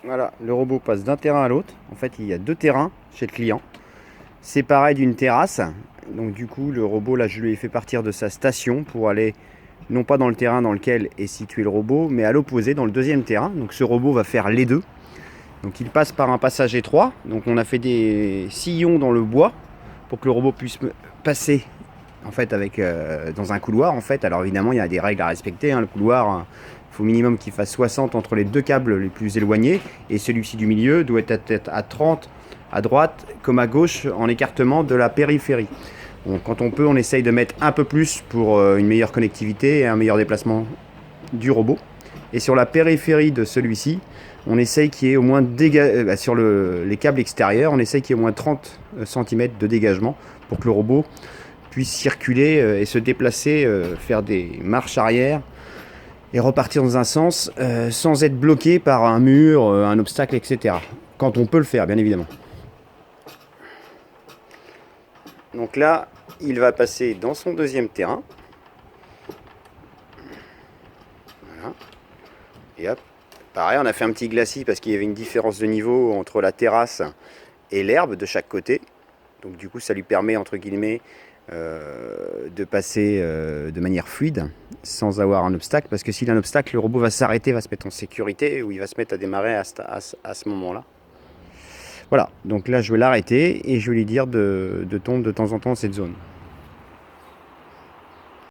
Voilà, le robot passe d'un terrain à l'autre. En fait, il y a deux terrains chez le client, séparés d'une terrasse. Donc du coup, le robot, là, je lui ai fait partir de sa station pour aller non pas dans le terrain dans lequel est situé le robot, mais à l'opposé, dans le deuxième terrain. Donc ce robot va faire les deux. Donc il passe par un passage étroit. Donc on a fait des sillons dans le bois pour que le robot puisse passer en fait dans un couloir en fait. Alors évidemment il y a des règles à respecter, hein. Le couloir, il faut au minimum qu'il fasse 60 entre les deux câbles les plus éloignés, et celui-ci du milieu doit être à 30 à droite comme à gauche en écartement de la périphérie. Bon, quand on peut, on essaye de mettre un peu plus pour une meilleure connectivité et un meilleur déplacement du robot. Et sur la périphérie de celui-ci, on essaye qu'il y ait au moins sur les câbles extérieurs, on essaye qu'il y ait au moins 30 cm de dégagement pour que le robot puisse circuler et se déplacer, faire des marches arrière et repartir dans un sens sans être bloqué par un mur, un obstacle, etc. Quand on peut le faire, bien évidemment. Donc là, il va passer dans son deuxième terrain. Voilà. Et hop. Pareil, on a fait un petit glacis parce qu'il y avait une différence de niveau entre la terrasse et l'herbe de chaque côté. Donc du coup, ça lui permet, entre guillemets, de passer de manière fluide, sans avoir un obstacle. Parce que s'il a un obstacle, le robot va s'arrêter, va se mettre en sécurité, ou il va se mettre à démarrer à ce moment-là. Voilà, donc là je vais l'arrêter et je vais lui dire de tondre de temps en temps cette zone.